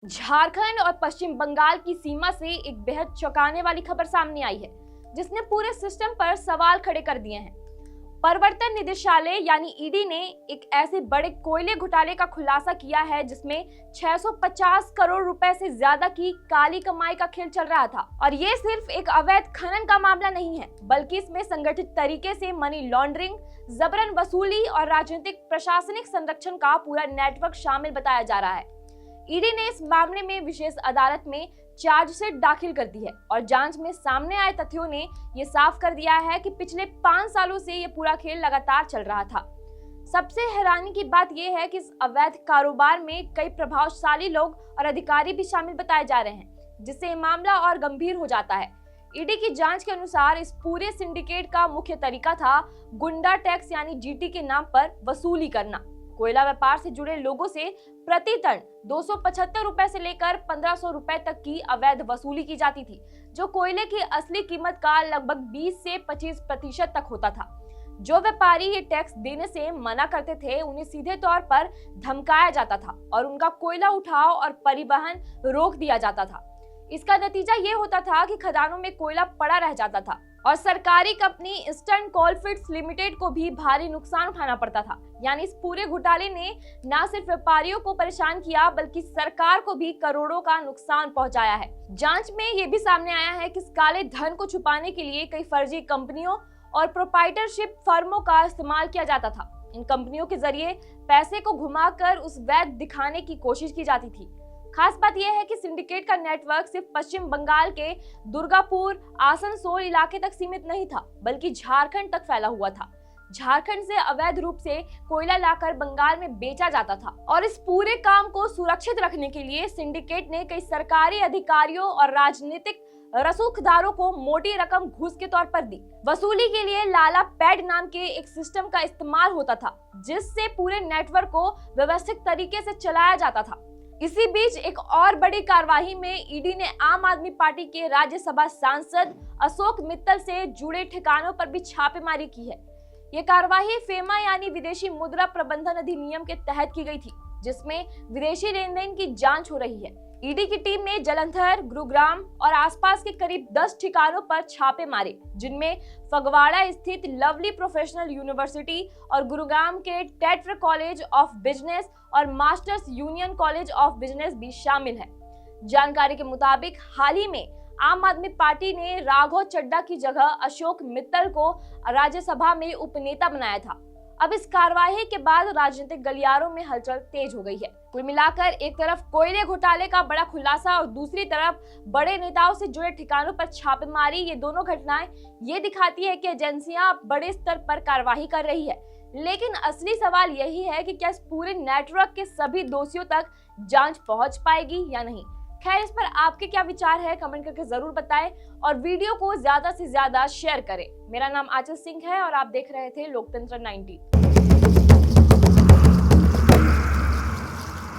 झारखंड और पश्चिम बंगाल की सीमा से एक बेहद चौंकाने वाली खबर सामने आई है, जिसने पूरे सिस्टम पर सवाल खड़े कर दिए हैं। प्रवर्तन निदेशालय यानी ईडी ने एक ऐसे बड़े कोयले घोटाले का खुलासा किया है जिसमें 650 करोड़ रुपए से ज्यादा की काली कमाई का खेल चल रहा था। और ये सिर्फ एक अवैध खनन का मामला नहीं है, बल्कि इसमें संगठित तरीके से मनी लॉन्ड्रिंग, जबरन वसूली और राजनीतिक प्रशासनिक संरक्षण का पूरा नेटवर्क शामिल बताया जा रहा है। ईडी ने इस मामले में विशेष अदालत में चार्जशीट दाखिल कर दी है और जांच में सामने आए तथ्यों ने ये साफ कर दिया है कि पिछले 5 सालों से ये पूरा खेल लगातार चल रहा था। सबसे हैरानी की बात यह है कि इस अवैध कारोबार में कई प्रभावशाली लोग और अधिकारी भी शामिल बताए जा रहे हैं, जिससे मामला और गंभीर हो जाता है। ईडी की जांच के अनुसार इस पूरे सिंडिकेट का मुख्य तरीका था गुंडा टैक्स यानी जीटी के नाम पर वसूली करना। कोयला व्यापार से जुड़े लोगों से प्रति टन 275 रुपए से लेकर 1500 रुपए तक की अवैध वसूली की जाती थी, जो कोयले की असली कीमत का लगभग 20 से 25% तक होता था। जो व्यापारी ये टैक्स देने से मना करते थे, उन्हें सीधे तौर पर धमकाया जाता था और उनका कोयला उठाव और परिवहन रोक दिया जाता था। इसका नतीजा ये होता था कि खदानों में कोयला पड़ा रह जाता था और सरकारी कंपनी ईस्टर्न कोलफील्ड्स लिमिटेड को भी भारी नुकसान उठाना पड़ता था। यानी इस पूरे घोटाले ने न सिर्फ व्यापारियों को परेशान किया, बल्कि सरकार को भी करोड़ों का नुकसान पहुंचाया है। जांच में ये भी सामने आया है कि इस काले धन को छुपाने के लिए कई फर्जी कंपनियों और प्रोप्राइटरशिप फर्मों का इस्तेमाल किया जाता था। इन कंपनियों के जरिए पैसे को घुमाकर उस वैध दिखाने की कोशिश की जाती थी। खास बात यह है कि सिंडिकेट का नेटवर्क सिर्फ पश्चिम बंगाल के दुर्गापुर, आसनसोल इलाके तक सीमित नहीं था, बल्कि झारखंड तक फैला हुआ था। झारखंड से अवैध रूप से कोयला लाकर बंगाल में बेचा जाता था और इस पूरे काम को सुरक्षित रखने के लिए सिंडिकेट ने कई सरकारी अधिकारियों और राजनीतिक रसूखदारों को मोटी रकम घूस के तौर पर दी। वसूली के लिए लाला पैड नाम के एक सिस्टम का इस्तेमाल होता था, जिससे पूरे नेटवर्क को व्यवस्थित तरीके से चलाया जाता था। इसी बीच एक और बड़ी कार्रवाई में ईडी ने आम आदमी पार्टी के राज्यसभा सांसद अशोक मित्तल से जुड़े ठिकानों पर भी छापेमारी की है। ये कार्रवाई फेमा यानी विदेशी मुद्रा प्रबंधन अधिनियम के तहत की गई थी, जिसमें विदेशी लेन देन की जांच हो रही है। ईडी की टीम ने जालंधर, गुरुग्राम और आसपास के करीब 10 ठिकानों पर छापे मारे, जिनमें फगवाड़ा स्थित लवली प्रोफेशनल यूनिवर्सिटी और गुरुग्राम के टेट्रा कॉलेज ऑफ बिजनेस और masters union college of business भी शामिल है। जानकारी के मुताबिक हाल ही में आम आदमी पार्टी ने राघव चड्ढा की जगह अशोक मित्तल को राज्यसभा में उपनेता बनाया था। अब इस कार्रवाई के बाद राजनीतिक गलियारों में हलचल तेज हो गई है। कुल मिलाकर एक तरफ कोयले घोटाले का बड़ा खुलासा और दूसरी तरफ बड़े नेताओं से जुड़े ठिकानों पर छापेमारी, ये दोनों घटनाएं ये दिखाती है कि एजेंसियां बड़े स्तर पर कार्रवाई कर रही है। लेकिन असली सवाल यही है कि क्या इस पूरे नेटवर्क के सभी दोषियों तक जांच पहुंच पाएगी या नहीं। खैर, इस पर आपके क्या विचार है, कमेंट करके जरूर बताएं और वीडियो को ज्यादा से ज्यादा शेयर करें। मेरा नाम आंचल सिंह है और आप देख रहे थे लोकतंत्र 90।